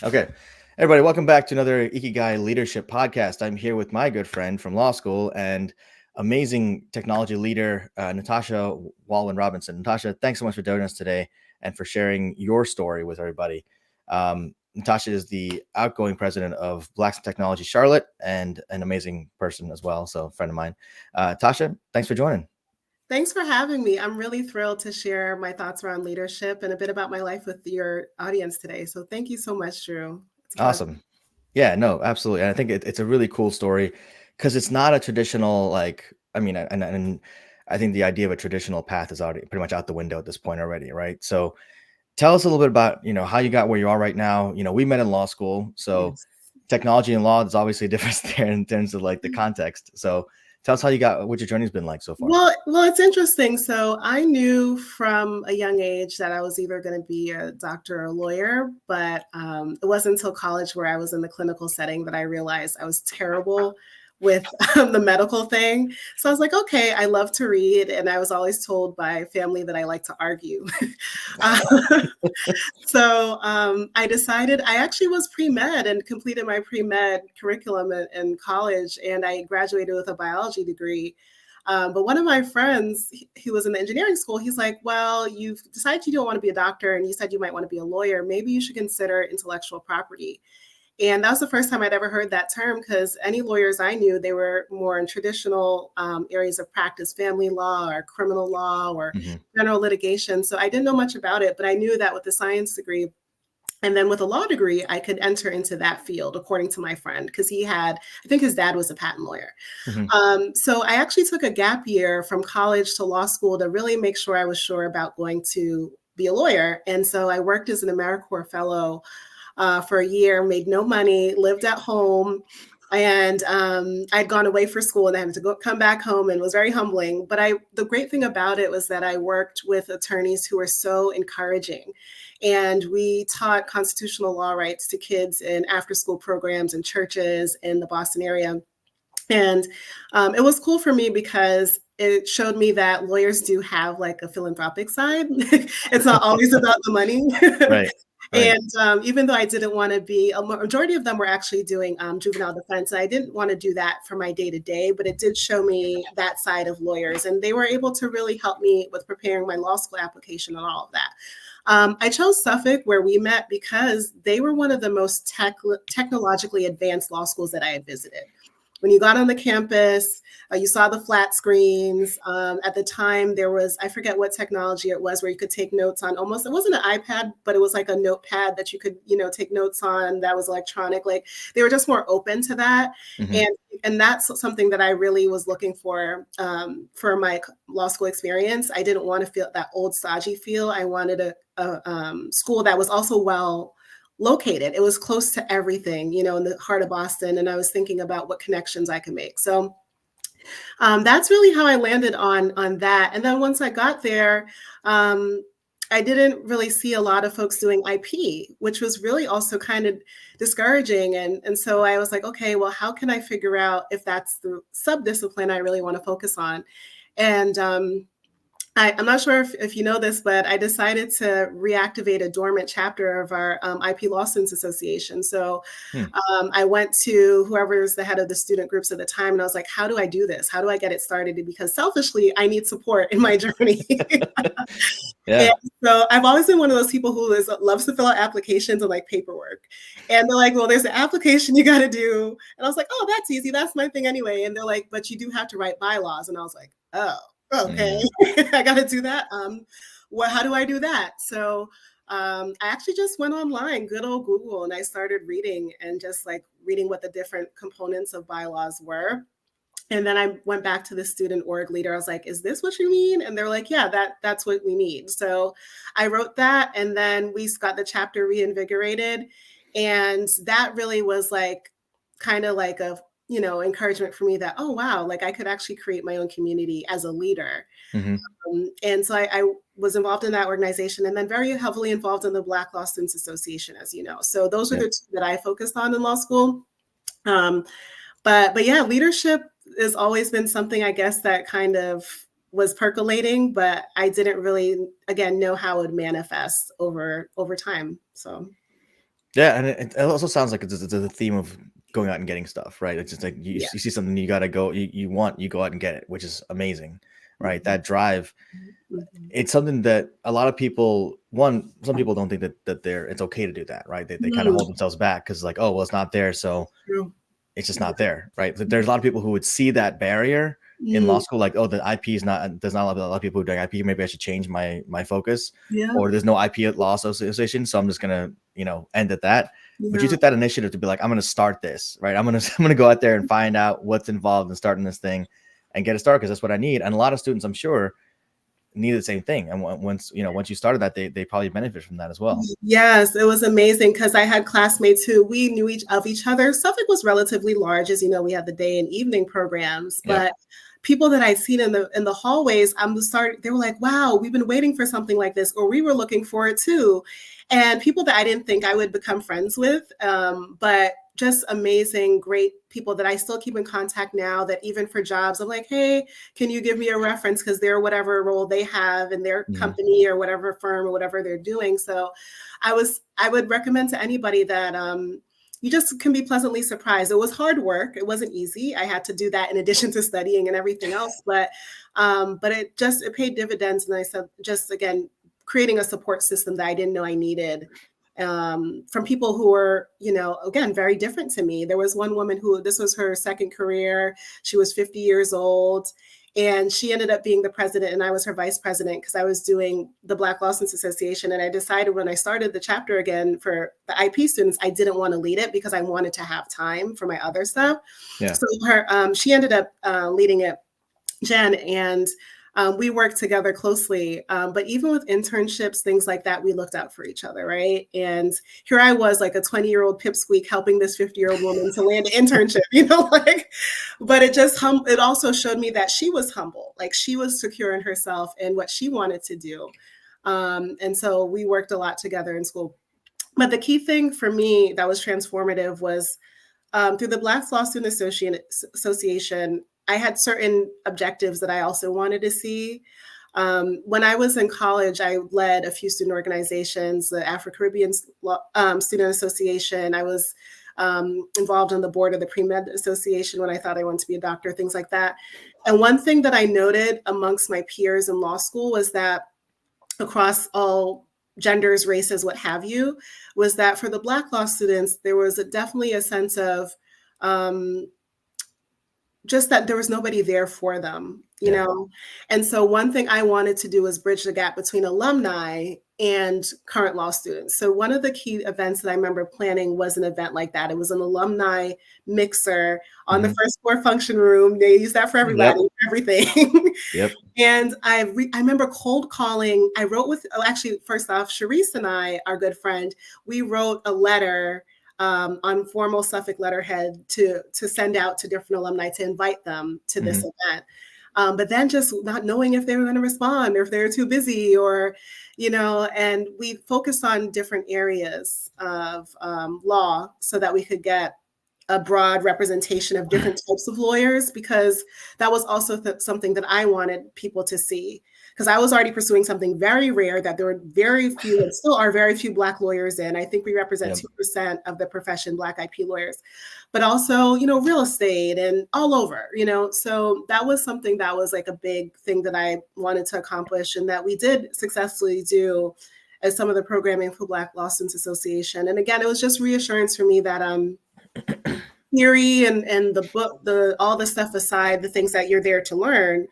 Okay. Everybody, welcome back to another Ikigai Leadership Podcast. I'm here with my good friend from law school and amazing technology leader, Natasha Walwyn-Robinson. Natasha, thanks so much for joining us today and for sharing your story with everybody. Natasha is the outgoing president of Blacks in Technology Charlotte and an amazing person as well, so a friend of mine. Tasha, thanks for joining. Thanks for having me. I'm really thrilled to share my thoughts around leadership and a bit about my life with your audience today. So thank you so much, Dhru. It's a pleasure. Awesome. Yeah, no, absolutely. And I think it's a really cool story because it's not a traditional, and I think the idea of a traditional path is already pretty much out the window at this point already, right? So tell us a little bit about, how you got where you are right now. We met in law school. So Yes. technology and law, there's obviously a difference there in terms of like the context. So tell us what your journey's been like so far. Well, it's interesting. So I knew from a young age that I was either going to be a doctor or a lawyer, but it wasn't until college where I was in the clinical setting that I realized I was terrible with the medical thing. So I was like, okay, I love to read. And I was always told by family that I like to argue. Uh, so I decided I actually was pre-med and completed my pre-med curriculum in college. And I graduated with a biology degree. But one of my friends, who was in the engineering school, he's like, well, you've decided you don't want to be a doctor and you said you might want to be a lawyer. Maybe you should consider intellectual property. And that was the first time I'd ever heard that term because any lawyers I knew, they were more in traditional areas of practice, family law or criminal law or general litigation. So I didn't know much about it, but I knew that with the science degree and then with a law degree, I could enter into that field, according to my friend, because I think his dad was a patent lawyer. So I actually took a gap year from college to law school to really make sure I was sure about going to be a lawyer. And so I worked as an AmeriCorps fellow for a year, made no money, lived at home. And I'd gone away for school and I had to come back home, and it was very humbling. But the great thing about it was that I worked with attorneys who were so encouraging. And we taught constitutional law rights to kids in after-school programs and churches in the Boston area. And it was cool for me because it showed me that lawyers do have like a philanthropic side. It's not always about the money. Right. Right. And even though I didn't want to be, a majority of them were actually doing juvenile defense. And I didn't want to do that for my day to day, but it did show me that side of lawyers. And they were able to really help me with preparing my law school application and all of that. I chose Suffolk where we met because they were one of the most technologically advanced law schools that I had visited. When you got on the campus, you saw the flat screens. At the time, there was, I forget what technology it was, where you could take notes on almost, it wasn't an iPad, but it was like a notepad that you could, take notes on that was electronic. Like they were just more open to that. And that's something that I really was looking for my law school experience. I didn't want to feel that old stodgy feel. I wanted a school that was also well located. It was close to everything, in the heart of Boston. And I was thinking about what connections I could make. So that's really how I landed on that. And then once I got there, I didn't really see a lot of folks doing IP, which was really also kind of discouraging. And so I was like, okay, well, how can I figure out if that's the subdiscipline I really want to focus on? And I'm not sure if you know this, but I decided to reactivate a dormant chapter of our IP Law Students Association. So I went to whoever's the head of the student groups at the time, and I was like, how do I do this? How do I get it started? Because selfishly, I need support in my journey. Yeah. And so I've always been one of those people who loves to fill out applications and like paperwork. And they're like, well, there's an application you got to do. And I was like, oh, that's easy. That's my thing anyway. And they're like, but you do have to write bylaws. And I was like, oh. Okay, I got to do that. How do I do that? So I actually just went online, good old Google, and I started reading and just like reading what the different components of bylaws were. And then I went back to the student org leader. I was like, is this what you mean? And they're like, yeah, that's what we need. So I wrote that, and then we got the chapter reinvigorated. And that really was like kind of like a encouragement for me that, oh, wow, like I could actually create my own community as a leader. And so I was involved in that organization, and then very heavily involved in the Black Law Students Association, as you know. So those are the two that I focused on in law school. But yeah, leadership has always been something, I guess, that kind of was percolating, but I didn't really, again, know how it would manifest over time. So. Yeah, and it also sounds like it's a theme of going out and getting stuff, right? It's just like you see something you gotta go, you go out and get it, which is amazing, right? That drive. It's something that a lot of people, some people don't think that it's okay to do that, right? They kind of hold themselves back because like, oh, well, it's not there, so it's just not there, right? There's a lot of people who would see that barrier in law school, like, oh, the IP is not, there's not a lot of people who are doing IP, maybe I should change my focus, or there's no IP at law association, so I'm just gonna, end at that. But you took that initiative to be like, I'm gonna start this, right? I'm gonna go out there and find out what's involved in starting this thing and get it started, because that's what I need. And a lot of students, I'm sure, need the same thing. And once you started that, they probably benefit from that as well. Yes, it was amazing because I had classmates who we knew each other. Suffolk was relatively large, as you know, we had the day and evening programs, but people that I'd seen in the hallways, they were like, wow, we've been waiting for something like this, or we were looking for it too. And people that I didn't think I would become friends with, but just amazing, great people that I still keep in contact now, that even for jobs, I'm like, hey, can you give me a reference? Because they're whatever role they have in their company or whatever firm or whatever they're doing. So I would recommend to anybody that you just can be pleasantly surprised. It was hard work. It wasn't easy. I had to do that in addition to studying and everything else, but it paid dividends. And I said, just again, creating a support system that I didn't know I needed. From people who were, again, very different to me. There was one woman who, this was her second career. She was 50 years old, and she ended up being the president, and I was her vice president because I was doing the Black Law Students Association. And I decided when I started the chapter again for the IP students, I didn't want to lead it because I wanted to have time for my other stuff. Yeah. So she ended up leading it, Jen, and we worked together closely, but even with internships, things like that, we looked out for each other, right? And here I was, like a 20-year-old pipsqueak helping this 50-year-old woman to land an internship, but it also showed me that she was humble, like she was secure in herself and what she wanted to do. And so we worked a lot together in school. But the key thing for me that was transformative was through the Black Law Student Association, I had certain objectives that I also wanted to see. When I was in college, I led a few student organizations, the Afro-Caribbean Student Association. I was involved on the board of the Pre-Med Association when I thought I wanted to be a doctor, things like that. And one thing that I noted amongst my peers in law school was that across all genders, races, what have you, was that for the Black law students, there was definitely a sense of just that there was nobody there for them, you know? And so one thing I wanted to do was bridge the gap between alumni and current law students. So one of the key events that I remember planning was an event like that. It was an alumni mixer on the first floor function room. They use that for everybody, everything. And I remember cold calling. I wrote first off, Sharice and I, our good friend, we wrote a letter on formal Suffolk letterhead to send out to different alumni to invite them to this event. But then just not knowing if they were going to respond or if they were too busy or, and we focused on different areas of law so that we could get a broad representation of different types of lawyers, because that was also something that I wanted people to see. Because I was already pursuing something very rare that there were very few, and still are very few Black lawyers in. I think we represent 2% of the profession, Black IP lawyers, but also, real estate and all over, So that was something that was like a big thing that I wanted to accomplish and that we did successfully do as some of the programming for Black Law Students Association. And again, it was just reassurance for me that theory and the book, all the stuff aside, the things that you're there to learn,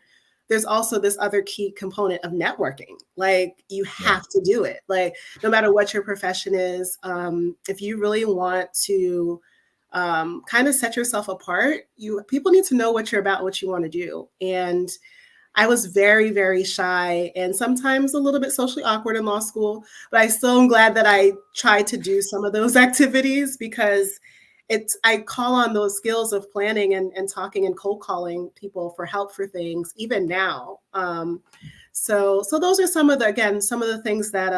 there's also this other key component of networking. Like you have to do it. Like no matter what your profession is, if you really want to kind of set yourself apart, people need to know what you're about, what you want to do. And I was very, very shy and sometimes a little bit socially awkward in law school, but I still am glad that I tried to do some of those activities because I call on those skills of planning and talking and cold calling people for help for things, even now. So those are some of the things that,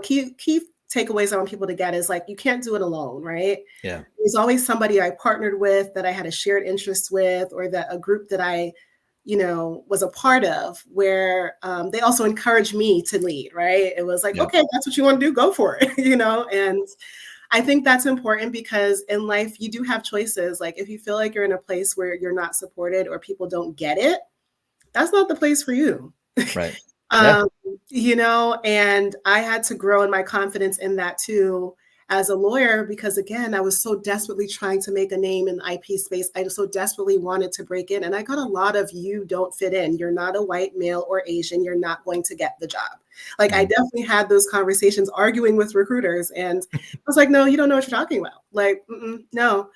key takeaways I want people to get is like, you can't do it alone, right? Yeah. There's always somebody I partnered with that I had a shared interest with, or that a group that I was a part of, where they also encouraged me to lead, right? It was like, okay, that's what you want to do, go for it, and I think that's important because in life, you do have choices. Like if you feel like you're in a place where you're not supported or people don't get it, that's not the place for you. Right. And I had to grow in my confidence in that too, as a lawyer, because again, I was so desperately trying to make a name in the IP space. I so desperately wanted to break in. And I got a lot of, you don't fit in. You're not a white male or Asian. You're not going to get the job. Like I definitely had those conversations arguing with recruiters. And I was like, no, you don't know what you're talking about. Like, no.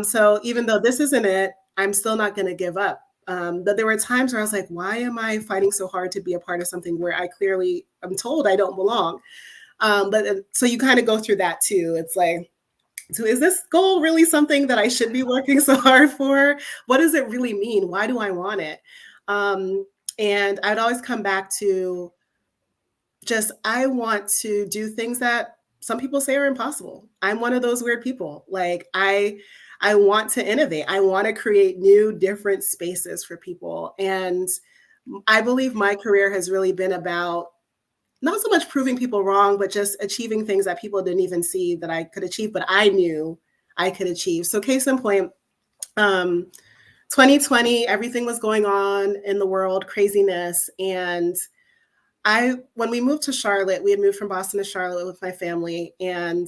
So even though this isn't it, I'm still not going to give up. But there were times where I was like, why am I fighting so hard to be a part of something where I clearly am told I don't belong? So you kind of go through that too. It's like, so is this goal really something that I should be working so hard for? What does it really mean? Why do I want it? And I'd always come back to just, I want to do things that some people say are impossible. I'm one of those weird people. Like I want to innovate. I want to create new, different spaces for people. And I believe my career has really been about not so much proving people wrong, but just achieving things that people didn't even see that I could achieve, but I knew I could achieve. So case in point, 2020, everything was going on in the world, craziness. And when we moved to Charlotte, we had moved from Boston to Charlotte with my family, and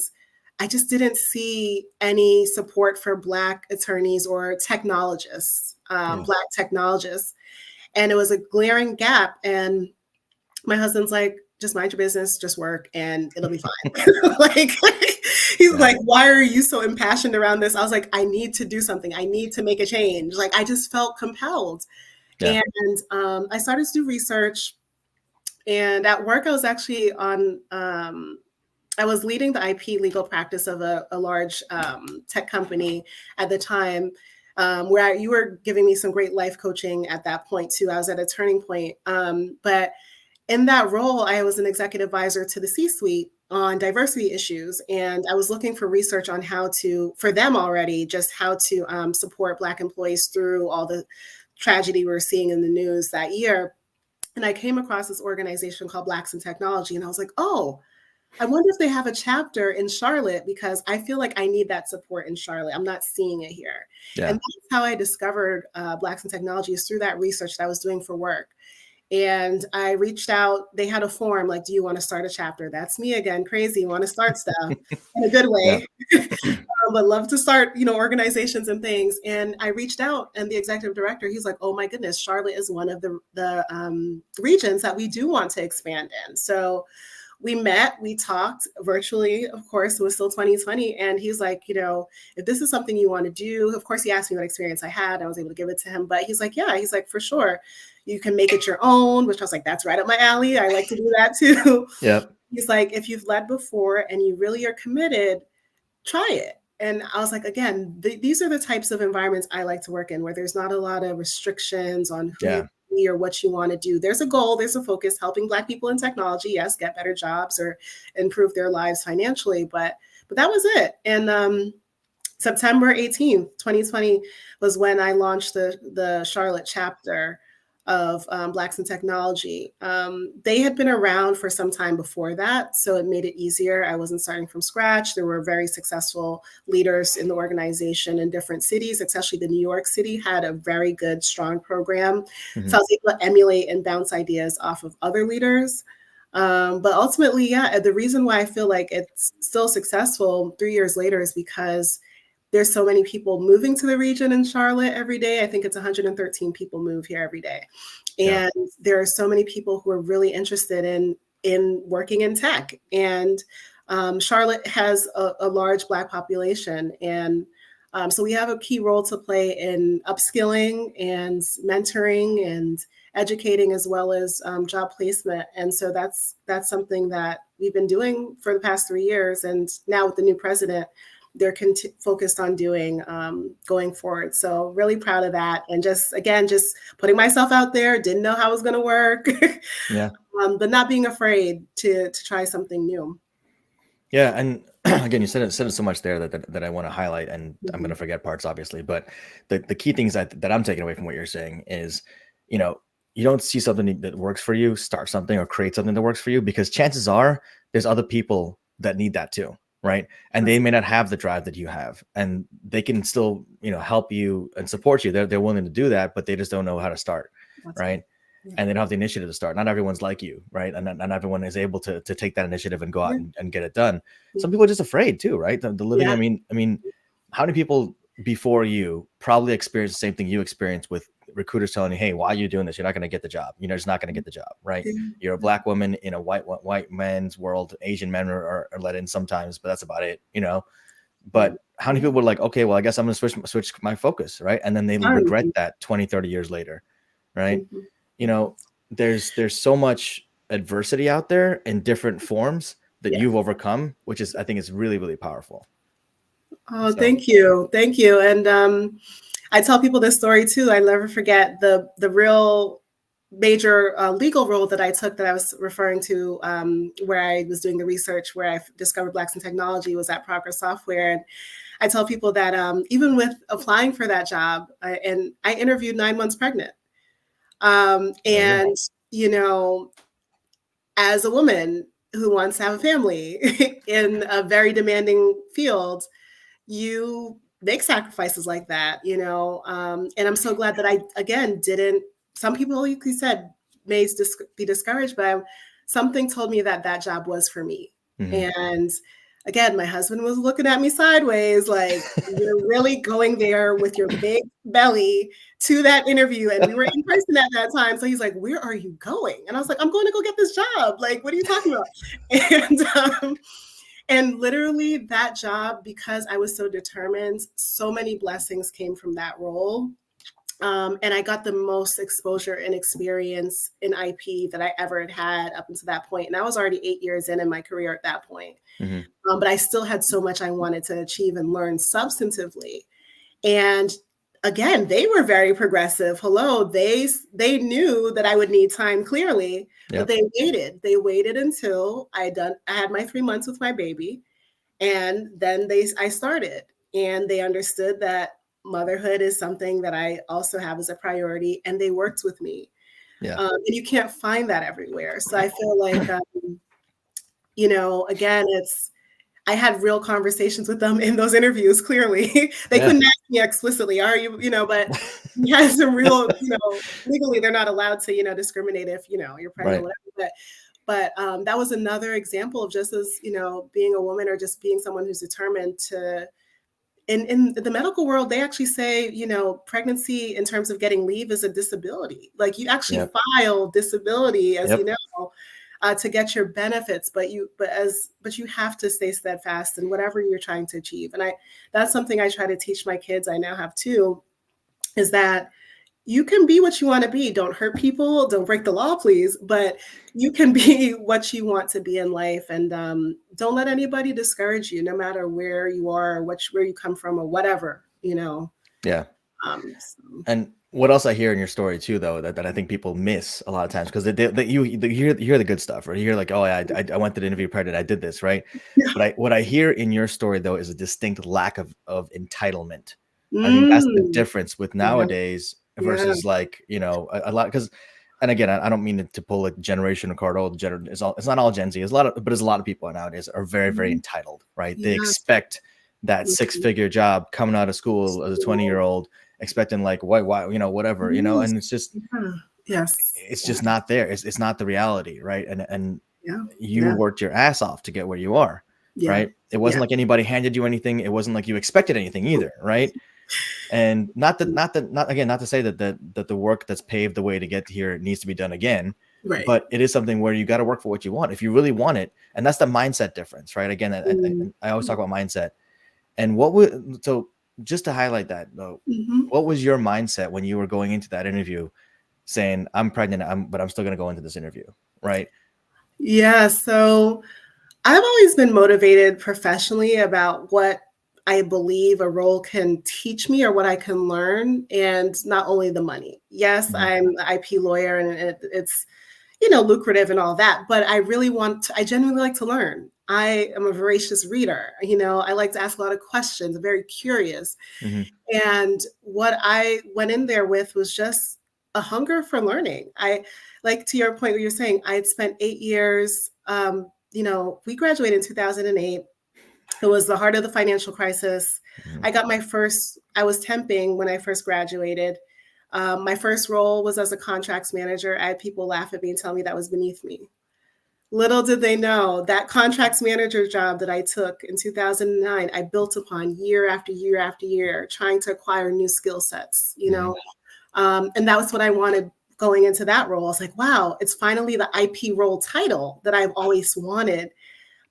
I just didn't see any support for Black attorneys or technologists, Black technologists. And it was a glaring gap. And my husband's like, just mind your business, just work, and it'll be fine. He's like, why are you so impassioned around this? I was like, I need to do something. I need to make a change. Like, I just felt compelled. And I started to do research. And at work, I was actually I was leading the IP legal practice of a large tech company at the time, where you were giving me some great life coaching at that point too. I was at a turning point. But in that role, I was an executive advisor to the C-suite on diversity issues. And I was looking for research on how to support Black employees through all the tragedy we were seeing in the news that year. And I came across this organization called Blacks in Technology. And I was like, oh, I wonder if they have a chapter in Charlotte, because I feel like I need that support in Charlotte. I'm not seeing it here. And that's how I discovered Blacks in Technology, is through that research that I was doing for work. And I reached out. They had a form like, do you want to start a chapter? That's me again, crazy, want to start stuff in a good way. But love to start, organizations and things. And I reached out, and the executive director, he's like, oh my goodness, Charlotte is one of the regions that we do want to expand in. So we met, we talked virtually, of course, it was still 2020. And he's like, if this is something you want to do, of course, he asked me what experience I had. I was able to give it to him, but he's like, for sure. You can make it your own, which I was like, that's right up my alley. I like to do that too. He's like, if you've led before and you really are committed, try it. And I was like, again, these are the types of environments I like to work in, where there's not a lot of restrictions on who you be or what you want to do. There's a goal, there's a focus, helping Black people in technology, yes, get better jobs or improve their lives financially. But that was it. And September 18th, 2020 was when I launched the Charlotte chapter of Blacks in Technology. They had been around for some time before that, so it made it easier. I wasn't starting from scratch. There were very successful leaders in the organization in different cities, especially the New York City had a very good, strong program. So I was able to emulate and bounce ideas off of other leaders. But ultimately, the reason why I feel like it's still successful 3 years later is because there's so many people moving to the region in Charlotte every day. I think it's 113 people move here every day. And there are so many people who are really interested in working in tech. And Charlotte has a large Black population. And so we have a key role to play in upskilling and mentoring and educating, as well as job placement. And so that's something that we've been doing for the past 3 years. And now with the new president, they're focused on doing going forward. So really proud of that. And just putting myself out there, didn't know how it was going to work, but not being afraid to try something new. Yeah. And again, you said it so much there that I want to highlight, and I'm going to forget parts, obviously, but the key things that I'm taking away from what you're saying is you know, you don't see something that works for you, start something or create something that works for you, because chances are there's other people that need that too. Right. And they may not have the drive that you have, and they can still, help you and support you. They're willing to do that, but they just don't know how to start. Right. Yeah. And they don't have the initiative to start. Not everyone's like you. Right. And not everyone is able to take that initiative and go out and get it done. Some people are just afraid too. Right. The living. Yeah. I mean, how many people before you probably experienced the same thing you experienced, with recruiters telling you, hey, why are you doing this? You're not going to get the job. You're just not going to get the job. Right. You're a Black woman in a white man's world. Asian men are let in sometimes, but that's about it, But how many people were like, okay, well, I guess I'm going to switch my focus. Right. And then they regret that 20, 30 years later. Right. There's so much adversity out there in different forms that you've overcome, which is, I think, is really, really powerful. Oh, so. Thank you. And I tell people this story too. I never forget the real major legal role that I took, that I was referring to, where I was doing the research, where I discovered Blacks in technology, was at Progress Software. And I tell people that even with applying for that job, and I interviewed 9 months pregnant. And, as a woman who wants to have a family in a very demanding field, you make sacrifices like that, and I'm so glad that I, again, didn't. Some people, like you said, may be discouraged, but something told me that job was for me. And again, my husband was looking at me sideways, like, you're really going there with your big belly to that interview. And we were in person at that time. So he's like, where are you going? And I was like, I'm going to go get this job. Like, what are you talking about? And literally that job, because I was so determined, so many blessings came from that role. And I got the most exposure and experience in IP that I ever had up until that point. And I was already 8 years in my career at that point. But I still had so much I wanted to achieve and learn substantively. And again, they were very progressive. Hello, they knew that I would need time, clearly, but they waited. They waited until I had my 3 months with my baby. And then I started, and they understood that motherhood is something that I also have as a priority, and they worked with me. And you can't find that everywhere. So I feel like, again, I had real conversations with them in those interviews. Clearly, they couldn't ask me explicitly, "Are you?" But we had some real, legally they're not allowed to, discriminate if you're pregnant, or whatever. But that was another example of just as being a woman, or just being someone who's determined to. In the medical world, they actually say, pregnancy in terms of getting leave is a disability. Like, you actually file disability, as to get your benefits, but you have to stay steadfast in whatever you're trying to achieve. And that's something I try to teach my kids. I now have 2, is that you can be what you want to be. Don't hurt people. Don't break the law, please. But you can be what you want to be in life. And don't let anybody discourage you, no matter where you are, or where you come from, or whatever, Yeah. And what else I hear in your story too, though, that I think people miss a lot of times, because you hear the good stuff, right? You hear like, oh, I went to the interview pregnant, I did this, right? But what I hear in your story, though, is a distinct lack of entitlement. I think that's the difference with nowadays versus like, a lot, because, and again, I don't mean to pull a generational card. It's not all Gen Z. There's a lot of people nowadays are very, very entitled, right? They expect that 6-figure job coming out of school as a 20-year-old, expecting like, why, whatever, and it's just, it's just not there. It's not the reality, right? And you worked your ass off to get where you are, right? It wasn't like anybody handed you anything. It wasn't like you expected anything either, right? And not to say that the work that's paved the way to get here needs to be done again, right? But it is something where you got to work for what you want if you really want it, and that's the mindset difference, right? Again, I always talk about mindset, and so just to highlight that though, what was your mindset when you were going into that interview, saying I'm pregnant, but I'm still going to go into this interview, right? Yeah, so I've always been motivated professionally about what I believe a role can teach me, or what I can learn, and not only the money. Yes, I'm an IP lawyer, and it's lucrative and all that, but I genuinely like to learn. I am a voracious reader. I like to ask a lot of questions. I'm very curious. And what I went in there with was just a hunger for learning. I like to your point where you're saying I had spent 8 years, we graduated in 2008. It was the heart of the financial crisis. Mhm. I was temping when I first graduated. My first role was as a contracts manager. I had people laugh at me and tell me that was beneath me. Little did they know that contracts manager job that I took in 2009, I built upon year after year after year, trying to acquire new skill sets, and that was what I wanted going into that role. I was like, wow, it's finally the IP role title that I've always wanted.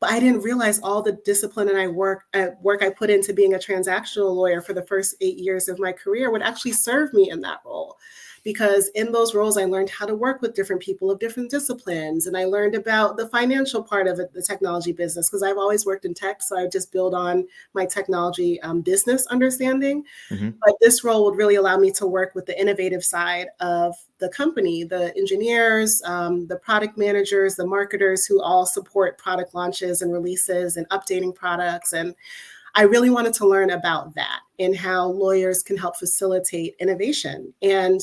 But I didn't realize all the discipline and work I put into being a transactional lawyer for the first 8 years of my career would actually serve me in that role. Because in those roles, I learned how to work with different people of different disciplines. And I learned about the financial part of it, the technology business, because I've always worked in tech. So I just build on my technology business understanding. Mm-hmm. But this role would really allow me to work with the innovative side of the company, the engineers, the product managers, the marketers who all support product launches and releases and updating products. And I really wanted to learn about that and how lawyers can help facilitate innovation. And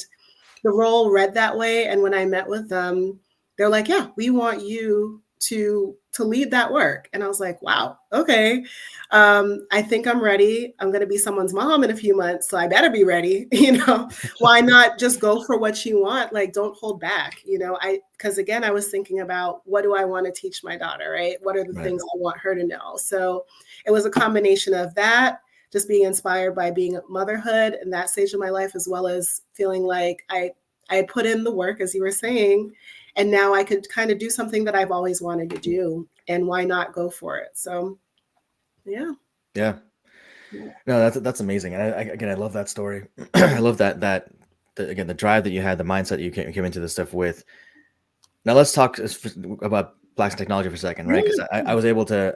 the role read that way. And when I met with them, they're like, yeah, we want you to lead that work. And I was like, wow, okay. I think I'm ready. I'm going to be someone's mom in a few months, so I better be ready. Why not just go for what you want? Like, don't hold back, because again, I was thinking about what do I want to teach my daughter, right? What are the things I want her to know? So it was a combination of that, just being inspired by being motherhood in that stage of my life, as well as feeling like I put in the work, as you were saying, and now I could kind of do something that I've always wanted to do, and why not go for it? So, yeah. No, that's amazing. And I love that story. I love that again, the drive that you had, the mindset you came into this stuff with. Now let's talk about Blacks in Technology for a second, right? Because I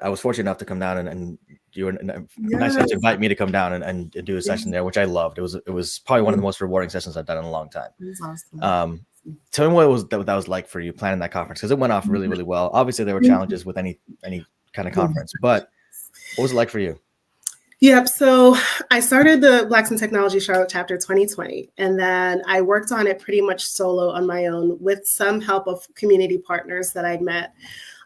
was fortunate enough to come down and you were nice enough to invite me to come down and do a session there, which I loved. It was probably one of the most rewarding sessions I've done in a long time. That's awesome. Tell me what that was like for you planning that conference, because it went off really, really well. Obviously, there were challenges with any kind of conference, but what was it like for you? Yep. So I started the Blacks in Technology Charlotte chapter 2020, and then I worked on it pretty much solo on my own with some help of community partners that I'd met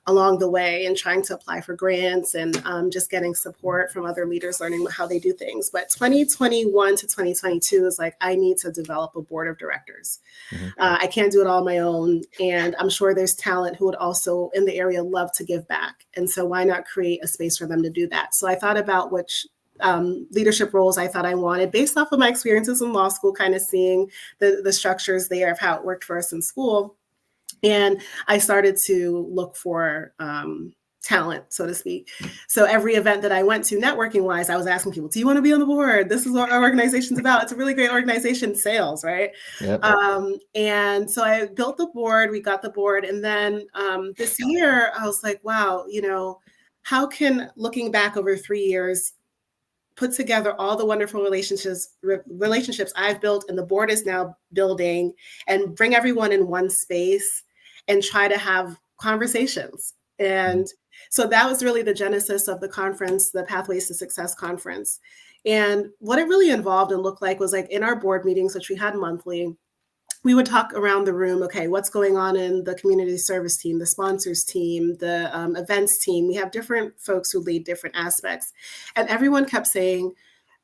along the way and trying to apply for grants and just getting support from other leaders, learning how they do things. But 2021 to 2022 is like, I need to develop a board of directors. Mm-hmm. I can't do it all on my own. And I'm sure there's talent who would also in the area love to give back. And so why not create a space for them to do that? So I thought about which leadership roles I thought I wanted based off of my experiences in law school, kind of seeing the structures there of how it worked for us in school. And I started to look for talent, so to speak. So every event that I went to, networking wise, I was asking people, do you want to be on the board? This is what our organization's about. It's a really great organization, sales, right? Yep. And so I built the board, we got the board. And then this year I was like, wow, how can, looking back over 3 years, put together all the wonderful relationships I've built and the board is now building, and bring everyone in one space and try to have conversations. And so that was really the genesis of the conference, the Pathways to Success conference. And what it really involved and looked like was like in our board meetings, which we had monthly, we would talk around the room, okay, what's going on in the community service team, the sponsors team, the events team. We have different folks who lead different aspects. And everyone kept saying,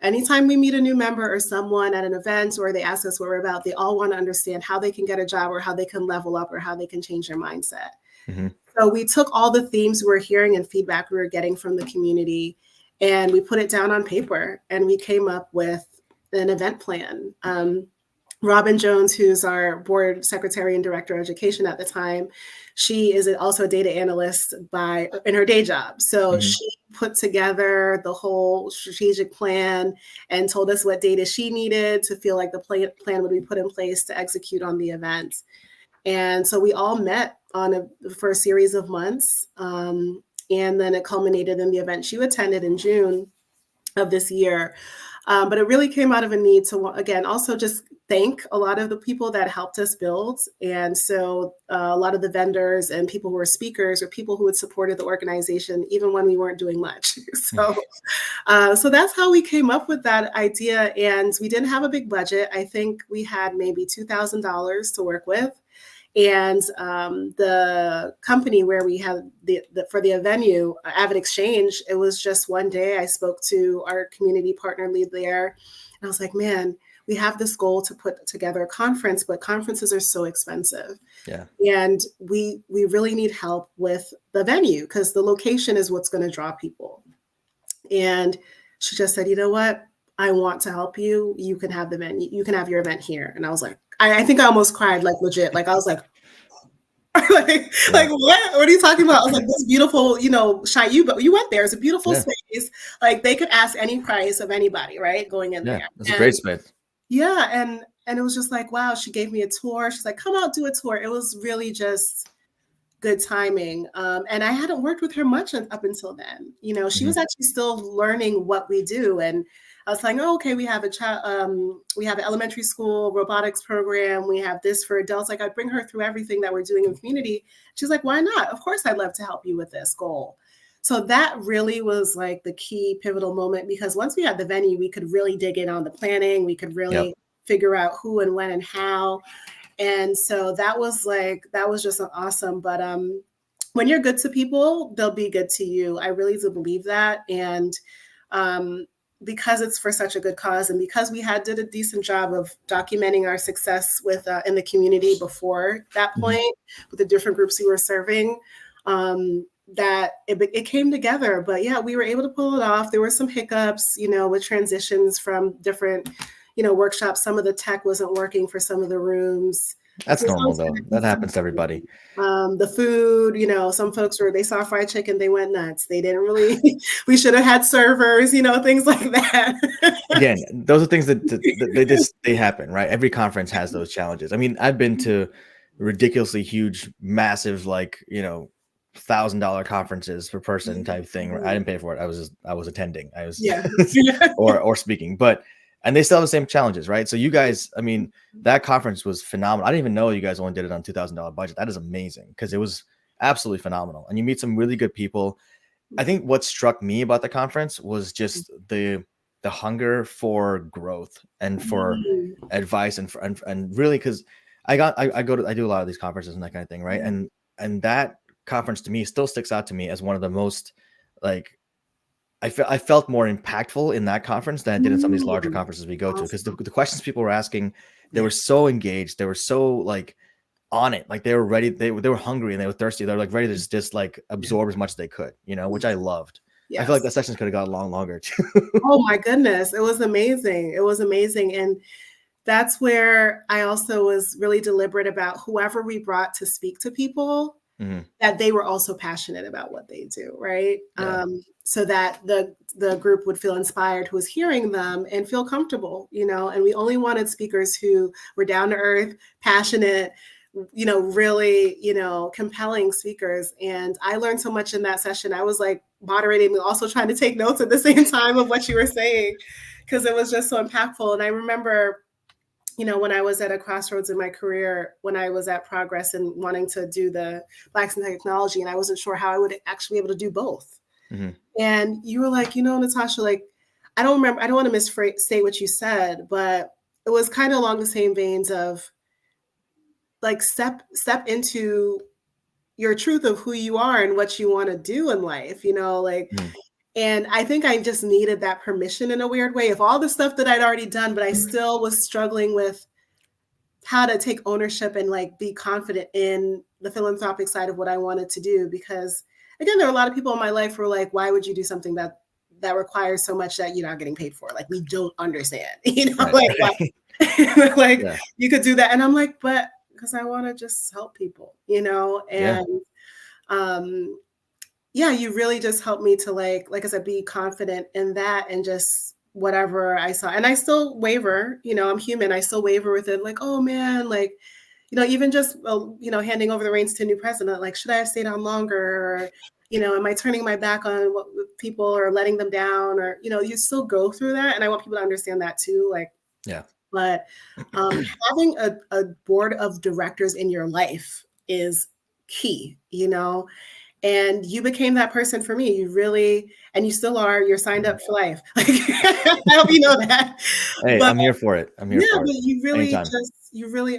anytime we meet a new member or someone at an event or they ask us what we're about, they all want to understand how they can get a job or how they can level up or how they can change their mindset. Mm-hmm. So we took all the themes we were hearing and feedback we were getting from the community, and we put it down on paper, and we came up with an event plan. Robin Jones, who's our board secretary and director of education at the time, she is also a data analyst in her day job. So she put together the whole strategic plan and told us what data she needed to feel like the plan would be put in place to execute on the event. And so we all met for a series of months. And then it culminated in the event she attended in June of this year. But it really came out of a need to, again, also just thank a lot of the people that helped us build. And so a lot of the vendors and people who were speakers or people who had supported the organization, even when we weren't doing much. So So that's how we came up with that idea. And we didn't have a big budget. I think we had maybe $2,000 to work with. And the company where we had for the venue, Avid Exchange, it was just one day I spoke to our community partner lead there. And I was like, man, we have this goal to put together a conference, but conferences are so expensive. Yeah. And we really need help with the venue because the location is what's going to draw people. And she just said, you know what? I want to help you. You can have the venue. You can have your event here. And I was like, I think I almost cried, like legit. Like I was like, like what? What are you talking about? I was like, this beautiful, but you went there. It's a beautiful space. Like they could ask any price of anybody, right? Going in there. It's a great space. Yeah. And it was just like, wow, she gave me a tour. She's like, come out, do a tour. It was really just good timing. And I hadn't worked with her much up until then. She was actually still learning what we do. And I was like, oh, okay, we have we have an elementary school robotics program. We have this for adults. Like I'd bring her through everything that we're doing in the community. She's like, why not? Of course, I'd love to help you with this goal. So that really was like the key pivotal moment, because once we had the venue, we could really dig in on the planning. We could really figure out who and when and how. And so that was just awesome. But when you're good to people, they'll be good to you. I really do believe that. And because it's for such a good cause, and because we did a decent job of documenting our success with in the community before that point, with the different groups we were serving, that it came together. But yeah, we were able to pull it off. There were some hiccups, with transitions from different workshops. Some of the tech wasn't working for some of the rooms. That's normal though. That happens to everybody. The food, some folks they saw fried chicken, they went nuts. They didn't really, we should have had servers, things like that. Again, those are things that they happen, right? Every conference has those challenges. I mean, I've been to ridiculously huge, massive, $1,000 conferences per person type thing. I didn't pay for it. I was attending. I was or speaking, and they still have the same challenges, right? So you guys, I mean, that conference was phenomenal. I didn't even know you guys only did it on $2,000 budget. That is amazing, because it was absolutely phenomenal. And you meet some really good people. I think what struck me about the conference was just the hunger for growth and for advice and really, because I do a lot of these conferences and that kind of thing, right? And that conference to me still sticks out to me as one of the most I felt more impactful in that conference than I did in some of these larger conferences we go to, because the questions people were asking, they were so engaged. They were so on it. They were ready. They were hungry and they were thirsty. They were ready to just absorb as much as they could, which I loved. Yes. I feel like that session could have gone longer too. Oh my goodness. It was amazing. It was amazing. And that's where I also was really deliberate about whoever we brought to speak to people, that they were also passionate about what they do, right? Yeah. So that the group would feel inspired who was hearing them and feel comfortable, and we only wanted speakers who were down to earth, passionate, really, compelling speakers. And I learned so much in that session. I was moderating and also trying to take notes at the same time of what you were saying, because it was just so impactful. And I remember, when I was at a crossroads in my career, when I was at Progress and wanting to do the Blacks in Technology, and I wasn't sure how I would actually be able to do both. And you were like, Natasha, I don't want to misstate what you said, but it was kind of along the same veins of step into your truth of who you are and what you want to do in life, And I think I just needed that permission in a weird way of all the stuff that I'd already done, but I still was struggling with how to take ownership and be confident in the philanthropic side of what I wanted to do. Because again, there are a lot of people in my life who are why would you do something that requires so much that you're not getting paid for? We don't understand, Right. You could do that. And I'm but because I want to just help people, and you really just helped me to like I said, be confident in that and just whatever I saw. And I still waver, I'm human. I still waver with it. Oh man, even just, handing over the reins to a new president, should I have stayed on longer? Or, am I turning my back on what people or letting them down? Or, you still go through that. And I want people to understand that too. But having a board of directors in your life is key, And you became that person for me. You really, and you still are, you're signed up for life. I hope you know that. Hey, But I'm here for it. I'm here yeah, for but it. Anytime. you really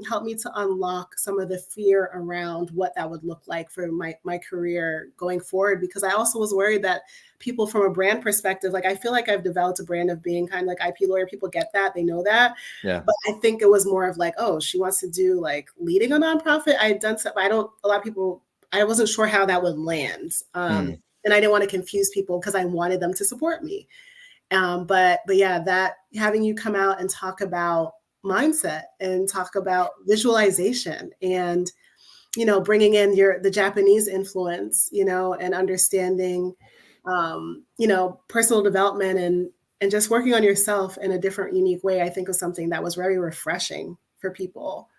helped me to unlock some of the fear around what that would look like for my career going forward, because I also was worried that people from a brand perspective, like I feel like I've developed a brand of being kind of like IP lawyer. People get that, they know that. Yeah. But I think it was more of like, oh, she wants to do like leading a nonprofit. I had done stuff. A lot of people, I wasn't sure how that would land. And I didn't want to confuse people because I wanted them to support me. But yeah, that having you come out and talk about mindset and talk about visualization and, you know, bringing in the Japanese influence, you know, and understanding, you know, personal development and just working on yourself in a different, unique way, I think was something that was very refreshing for people.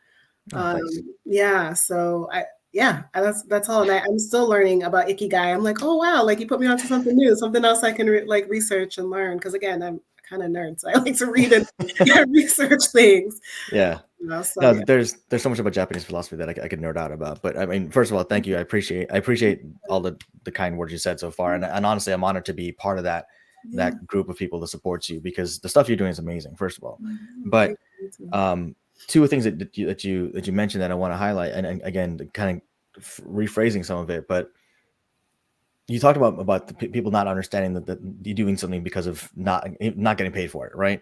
Yeah. So that's all. And I'm still learning about Ikigai. I'm like, oh, wow. Like you put me onto something new, something else I can research and learn. Cause again, I'm kind of nerd. So I like to read and research things. Yeah. You know, so, No, there's so much about Japanese philosophy that I could nerd out about. But I mean, first of all, thank you. I appreciate all the kind words you said so far. And honestly, I'm honored to be part of that group of people that supports you, because the stuff you're doing is amazing, first of all. But two things that you mentioned that I want to highlight, and again, kind of rephrasing some of it, but you talked about the people not understanding that you're doing something because of not getting paid for it, right?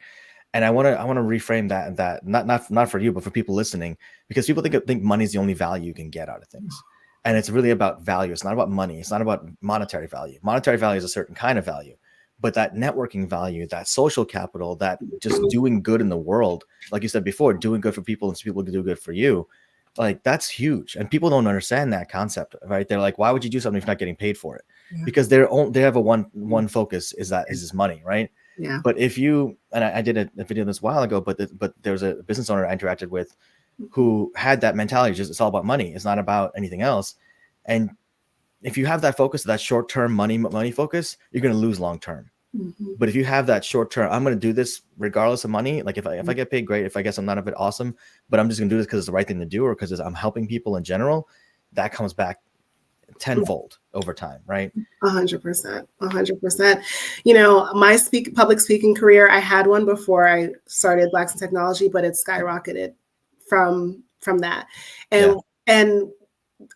And I want to reframe that not for you, but for people listening, because people think money is the only value you can get out of things, and it's really about value. It's not about money. It's not about monetary value. Monetary value is a certain kind of value, but that networking value, that social capital, that just doing good in the world, like you said before, doing good for people and people to do good for you, like that's huge. And people don't understand that concept, right? They're like, why would you do something if you're not getting paid for it? Yeah. Because they have a one focus is this money, right? Yeah. But if you, and I did a video this a while ago, but there was a business owner I interacted with who had that mentality, just it's all about money. It's not about anything else. And if you have that focus, that short-term money focus, you're going to lose long-term. But if you have that short-term, I'm going to do this regardless of money. Like if I get paid, great. If I get some none of it, awesome. But I'm just going to do this because it's the right thing to do, or because I'm helping people in general. That comes back tenfold over time, right? 100%. You know, my public speaking career, I had one before I started Blacks in Technology, but it skyrocketed from that. And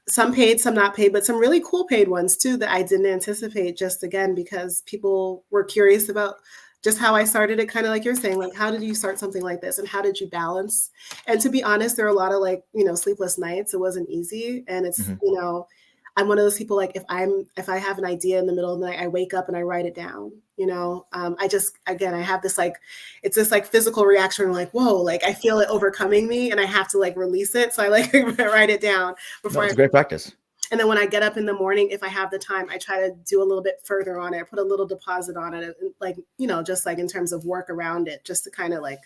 some paid, some not paid, but some really cool paid ones too that I didn't anticipate, just again, because people were curious about just how I started it, kind of like you're saying, like, how did you start something like this and how did you balance? And to be honest, there are a lot of like, you know, sleepless nights. It wasn't easy. And it's, you know, I'm one of those people, like if I have an idea in the middle of the night, I wake up and I write it down, you know. I have this like, it's this like physical reaction. I'm like, whoa, like I feel it overcoming me and I have to like release it. So I like write it down before. It's a great practice. And then when I get up in the morning, if I have the time, I try to do a little bit further on it, put a little deposit on it, like, you know, just like in terms of work around it, just to kind of like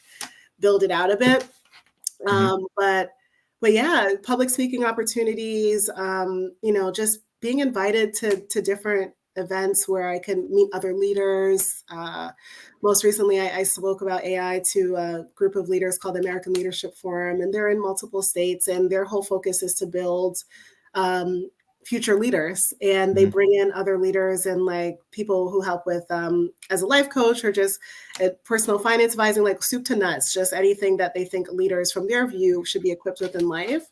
build it out a bit. But yeah, public speaking opportunities, you know, just being invited to different events where I can meet other leaders. Most recently, I spoke about AI to a group of leaders called the American Leadership Forum, and they're in multiple states, and their whole focus is to build future leaders. And they bring in other leaders and like people who help with as a life coach or just personal finance advising, like soup to nuts, just anything that they think leaders from their view should be equipped with in life.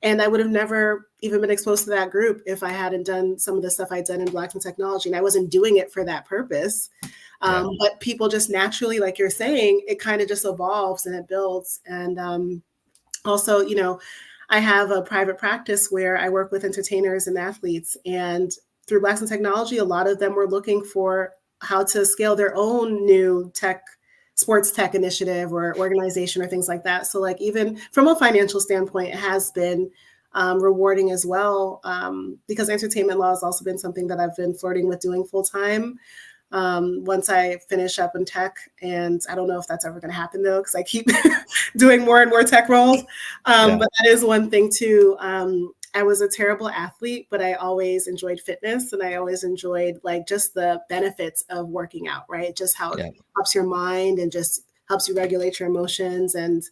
And I would have never even been exposed to that group if I hadn't done some of the stuff I'd done in Blacks in Technology. And I wasn't doing it for that purpose. But people just naturally, like you're saying, it kind of just evolves and it builds. And also, you know, I have a private practice where I work with entertainers and athletes. And through Blacks in Technology, a lot of them were looking for how to scale their own new sports tech initiative or organization or things like that. So like even from a financial standpoint, it has been rewarding as well, because entertainment law has also been something that I've been flirting with doing full time. Once I finish up in tech, and I don't know if that's ever going to happen though, because I keep doing more and more tech roles. But that is one thing too. I was a terrible athlete, but I always enjoyed fitness, and I always enjoyed like just the benefits of working out, right? Just how it helps your mind and just helps you regulate your emotions. And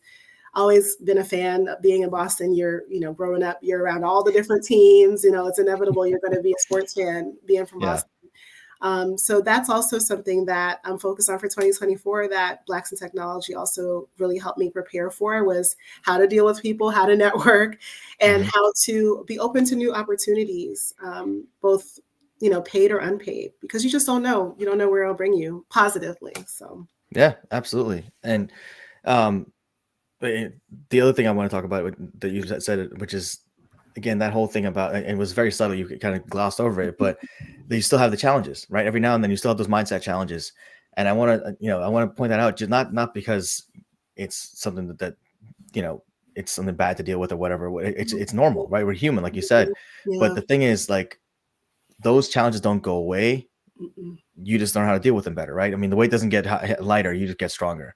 always been a fan of being in Boston. You're, growing up, you're around all the different teams. It's inevitable you're going to be a sports fan being from Yeah. Boston. So that's also something that I'm focused on for 2024 that Blacks in Technology also really helped me prepare for, was how to deal with people, how to network, and how to be open to new opportunities, both, paid or unpaid, because you just don't know. You don't know where it'll bring you positively. So Yeah, absolutely. And the other thing I want to talk about that you said, which is, again, that whole thing about, and it was very subtle, you kind of glossed over it, but you still have the challenges, right? Every now and then you still have those mindset challenges. And I want to point that out, just not because it's something that it's something bad to deal with or whatever. It's normal, right? We're human, like you said. yeah. But the thing is, like, those challenges don't go away. You just learn how to deal with them better, right? I mean, the weight doesn't get lighter, you just get stronger.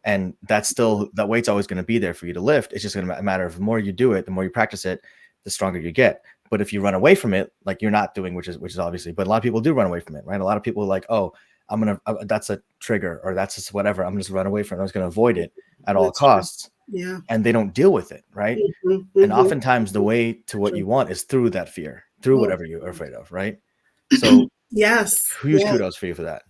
And that's still, that weight's always going to be there for you to lift. It's just going to matter of the more you do it, the more you practice it, the stronger you get. But if you run away from it, like you're not doing, which is obviously, but a lot of people do run away from it, right? A lot of people are like, oh, that's a trigger, or that's just whatever. I'm just run away from it. I'm just going to avoid it at all costs. Yeah. And they don't deal with it, right? And oftentimes the way to what you want is through that fear, through whatever you are afraid of, right? So yes, huge kudos for you for that.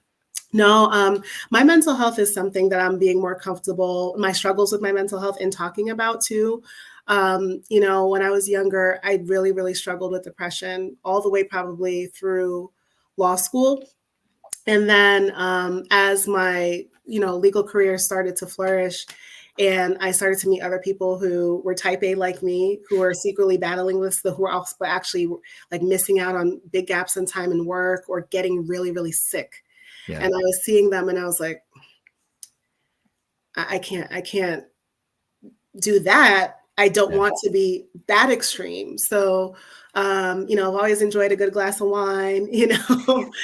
No, my mental health is something that I'm being more comfortable, my struggles with my mental health, in talking about too. When I was younger, I really, really struggled with depression all the way probably through law school. And then as my, legal career started to flourish, and I started to meet other people who were type A like me, who are secretly battling this, who are also actually like missing out on big gaps in time in work, or getting really, really sick. Yeah. And I was seeing them and I was like, I can't do that. I don't want to be that extreme. So, I've always enjoyed a good glass of wine,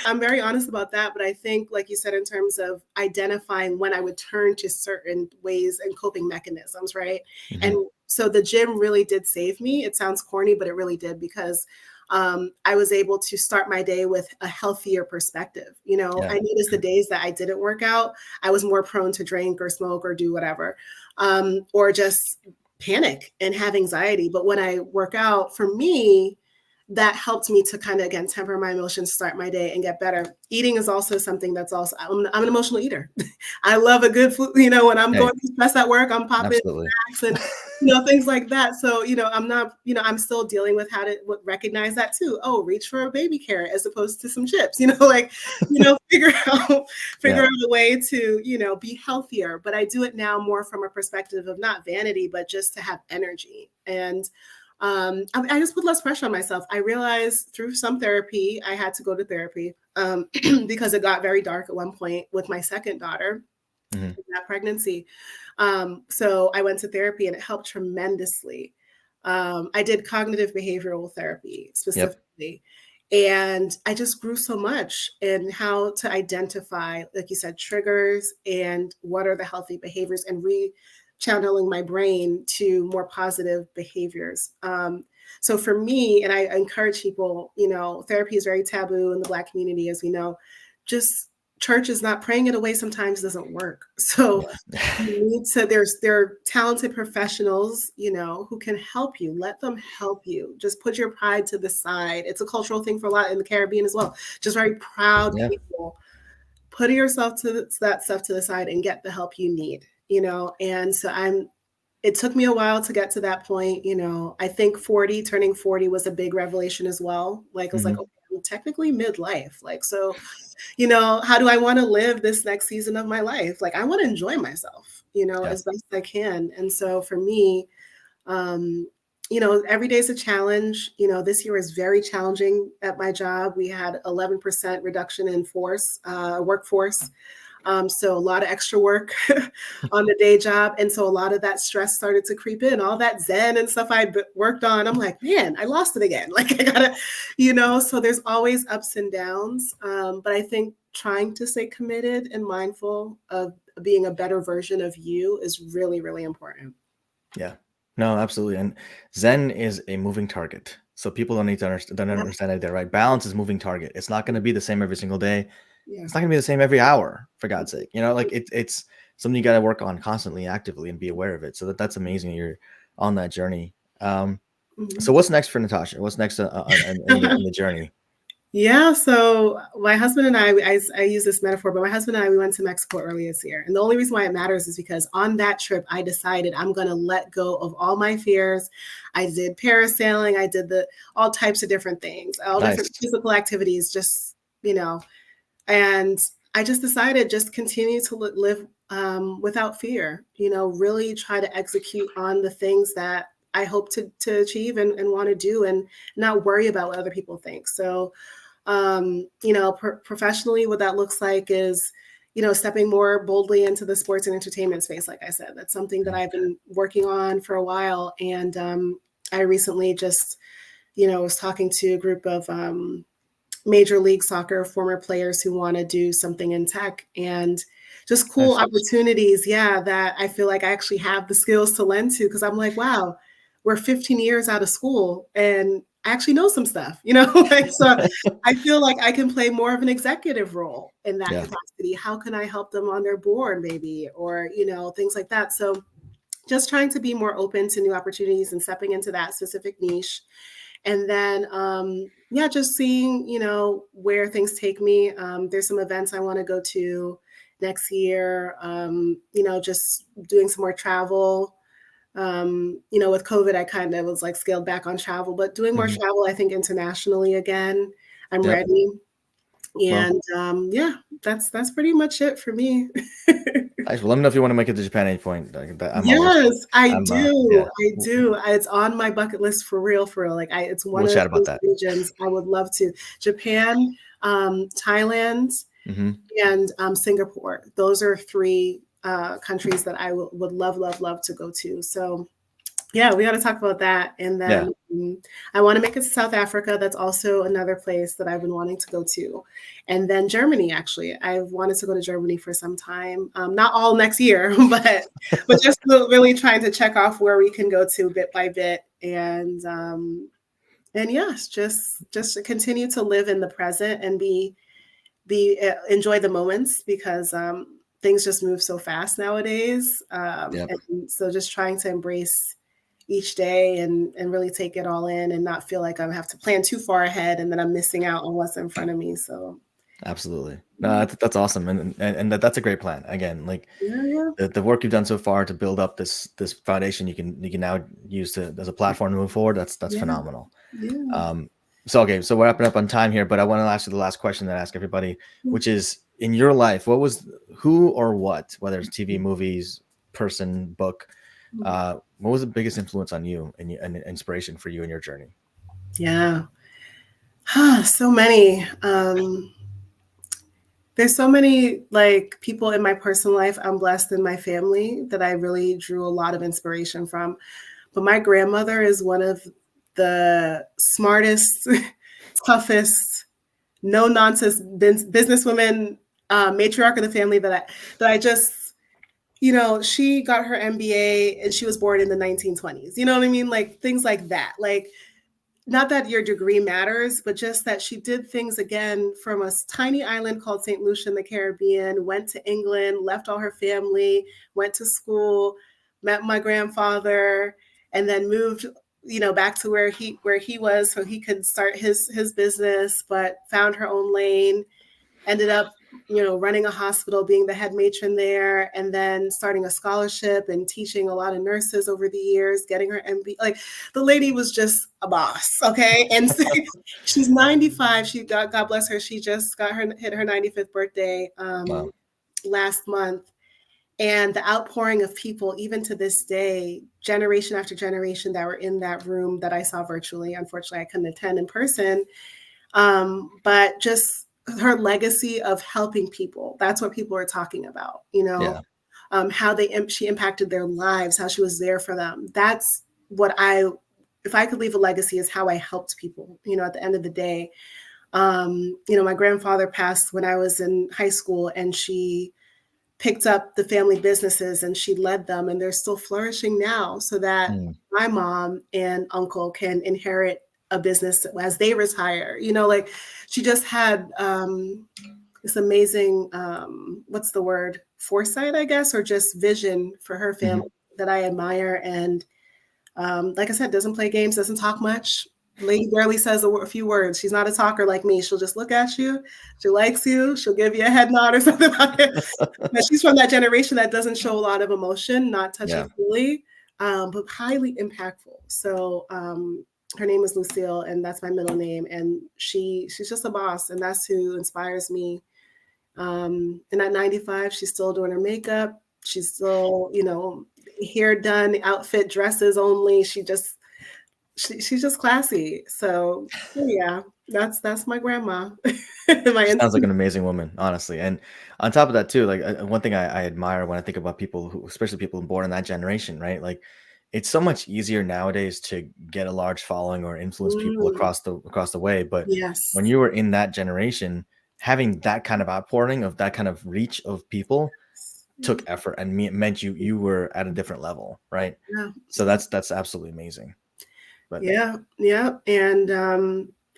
I'm very honest about that. But I think, like you said, in terms of identifying when I would turn to certain ways and coping mechanisms, right? And so the gym really did save me. It sounds corny, but it really did, because I was able to start my day with a healthier perspective. I noticed the days that I didn't work out, I was more prone to drink or smoke or do whatever, or just panic and have anxiety. But when I work out, for me, that helped me to kind of, again, temper my emotions, start my day, and get better. Eating is also something that's also, I'm an emotional eater. I love a good food, when I'm going through stress at work, I'm popping snacks and, things like that. So, I'm not, I'm still dealing with how to recognize that too. Oh, reach for a baby carrot as opposed to some chips, figure out a way to, be healthier. But I do it now more from a perspective of not vanity, but just to have energy. And I just put less pressure on myself. I realized through some therapy, I had to go to therapy because it got very dark at one point with my second daughter, that pregnancy. So I went to therapy and it helped tremendously. I did cognitive behavioral therapy specifically. And I just grew so much in how to identify, like you said, triggers and what are the healthy behaviors, and channeling my brain to more positive behaviors. So for me, and I encourage people, therapy is very taboo in the Black community, as we know. Just church is not, praying it away sometimes doesn't work. So you need to, there are talented professionals, who can help you. Let them help you. Just put your pride to the side. It's a cultural thing for a lot in the Caribbean as well. Just very proud people. Put yourself to that stuff to the side and get the help you need. And so it took me a while to get to that point. I think turning 40 was a big revelation as well. Like, I was like, okay, I'm technically midlife. Like, so, how do I want to live this next season of my life? Like, I want to enjoy myself, as best I can. And so for me, every day is a challenge. This year is very challenging at my job. We had 11% reduction in workforce. So a lot of extra work on the day job. And so a lot of that stress started to creep in, all that Zen and stuff I'd worked on. I'm like, man, I lost it again. Like, I gotta, so there's always ups and downs. But I think trying to stay committed and mindful of being a better version of you is really, really important. Yeah, no, absolutely. And Zen is a moving target. So people don't need to understand that, right? Balance is moving target. It's not going to be the same every single day. Yeah. It's not going to be the same every hour, for God's sake. Like it's something you got to work on constantly, actively, and be aware of it. So that's amazing. You're on that journey. So what's next for Natasha? What's next in the journey? Yeah, so my husband and I use this metaphor, but my husband and I, we went to Mexico earlier this year. And the only reason why it matters is because on that trip, I decided I'm going to let go of all my fears. I did parasailing. I did all types of different things, all different physical activities, just, and I just decided just continue to live without fear, really try to execute on the things that I hope to achieve and want to do, and not worry about what other people think. So, professionally, what that looks like is, stepping more boldly into the sports and entertainment space. Like I said, that's something that I've been working on for a while. And I recently just, was talking to a group of Major League Soccer former players who want to do something in tech, and just cool opportunities. Yeah, that I feel like I actually have the skills to lend to, because I'm like, wow, we're 15 years out of school and I actually know some stuff, so I feel like I can play more of an executive role in that capacity. How can I help them on their board maybe, or, things like that. So just trying to be more open to new opportunities and stepping into that specific niche. And then, just seeing, where things take me. There's some events I want to go to next year, just doing some more travel. With COVID, I kind of was like scaled back on travel, but doing more travel, I think internationally again, I'm ready. And that's pretty much it for me. Nice. Well, let me know if you want to make it to Japan at any point. Yes, I do. It's on my bucket list for real. Like it's one of the regions I would love to. Japan, Thailand, and Singapore. Those are 3 countries that I would love to go to. So yeah, we got to talk about that. And then I want to make it to South Africa. That's also another place that I've been wanting to go to. And then Germany, actually. I've wanted to go to Germany for some time. Not all next year, but just really trying to check off where we can go to bit by bit. And yes, just to continue to live in the present and enjoy the moments, because things just move so fast nowadays. And so just trying to embrace each day and really take it all in, and not feel like I have to plan too far ahead and then I'm missing out on what's in front of me. So absolutely. No, that's awesome. And that's a great plan. Again, like the work you've done so far to build up this foundation you can now use as a platform to move forward. That's phenomenal. So we're wrapping up on time here, but I want to ask you the last question that I ask everybody, which is, in your life, who or what, whether it's TV, movies, person, book, what was the biggest influence on you and inspiration for you in your journey? Yeah. So many. There's so many people in my personal life. I'm blessed in my family that I really drew a lot of inspiration from. But my grandmother is one of the smartest, toughest, no nonsense businesswomen, matriarch of the family that I just, she got her MBA and she was born in the 1920s. You know what I mean? Like things like that. Like, not that your degree matters, but just that she did things again from a tiny island called St. Lucia in the Caribbean, went to England, left all her family, went to school, met my grandfather, and then moved, back to where he was so he could start his business, but found her own lane, ended up, running a hospital, being the head matron there, and then starting a scholarship and teaching a lot of nurses over the years, getting her MBA. Like, the lady was just a boss. Okay. And she's 95. She God bless her. She just hit her 95th birthday last month. And the outpouring of people, even to this day, generation after generation, that were in that room that I saw virtually. Unfortunately, I couldn't attend in person. But just her legacy of helping people. That's what people are talking about, how she impacted their lives, how she was there for them. That's what if I could leave a legacy, is how I helped people, at the end of the day. My grandfather passed when I was in high school, and she picked up the family businesses and she led them, and they're still flourishing now, so that my mom and uncle can inherit a business as they retire. She just had this amazing, what's the word? Foresight, I guess, or just vision for her family that I admire. And like I said, doesn't play games, doesn't talk much. Lady barely says a few words. She's not a talker like me. She'll just look at you. She likes you. She'll give you a head nod or something like it. But she's from that generation that doesn't show a lot of emotion, not touchy-feely, but highly impactful. So her name is Lucille, and that's my middle name. And she's just a boss, and that's who inspires me. And at 95, she's still doing her makeup. She's still, hair done, outfit, dresses only. She's just classy. So yeah, that's my grandma. Sounds like an amazing woman, honestly. And on top of that too, like one thing I admire when I think about people who, especially people born in that generation, right? Like it's so much easier nowadays to get a large following or influence people across the way. But yes, when you were in that generation, having that kind of outpouring of that kind of reach of people took effort and meant you were at a different level, right? Yeah. So that's absolutely amazing. But yeah. And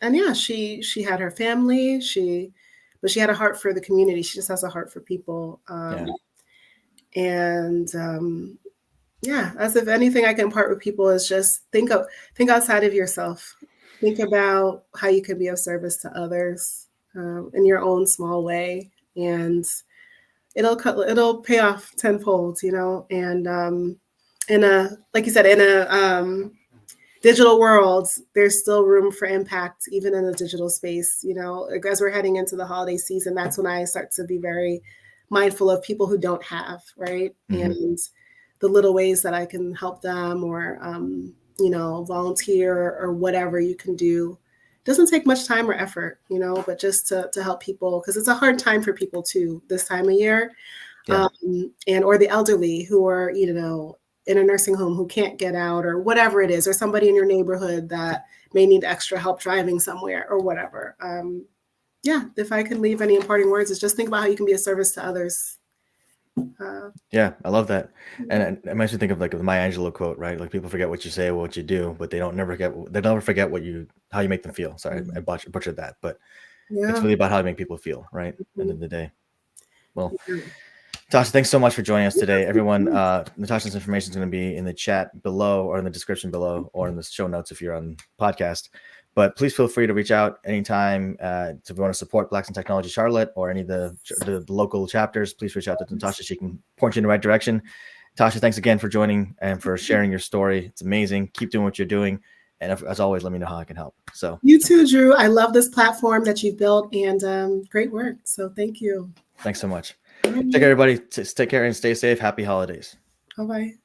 yeah, she had her family, but she had a heart for the community. She just has a heart for people. And as if anything I can impart with people is just think outside of yourself. Think about how you can be of service to others in your own small way, and it'll pay off tenfold, and like you said, in a digital world, there's still room for impact, even in the digital space. As we're heading into the holiday season, that's when I start to be very mindful of people who don't have, right? And the little ways that I can help them, or volunteer, or whatever you can do. It doesn't take much time or effort, but just to help people, because it's a hard time for people too this time of year, or the elderly who are in a nursing home who can't get out, or whatever it is, or somebody in your neighborhood that may need extra help driving somewhere or whatever. If I can leave any imparting words, is just think about how you can be a service to others. I love that. And it makes me think of like the Maya Angelou quote, right? Like people forget what you say or what you do, but they never forget how you make them feel. Sorry, I butchered that, but it's really about how you make people feel, right? At the end of the day. Well, Natasha, thanks so much for joining us today. Everyone, Natasha's information is going to be in the chat below, or in the description below, or in the show notes if you're on podcast. But please feel free to reach out anytime. If you want to support Blacks in Technology Charlotte or any of the local chapters, please reach out to Natasha. She can point you in the right direction. Natasha, thanks again for joining and for sharing your story. It's amazing. Keep doing what you're doing. And as always, let me know how I can help. So you too, Dhru. I love this platform that you've built, and great work. So thank you. Thanks so much. Take care, everybody. Take care and stay safe. Happy holidays. Bye-bye.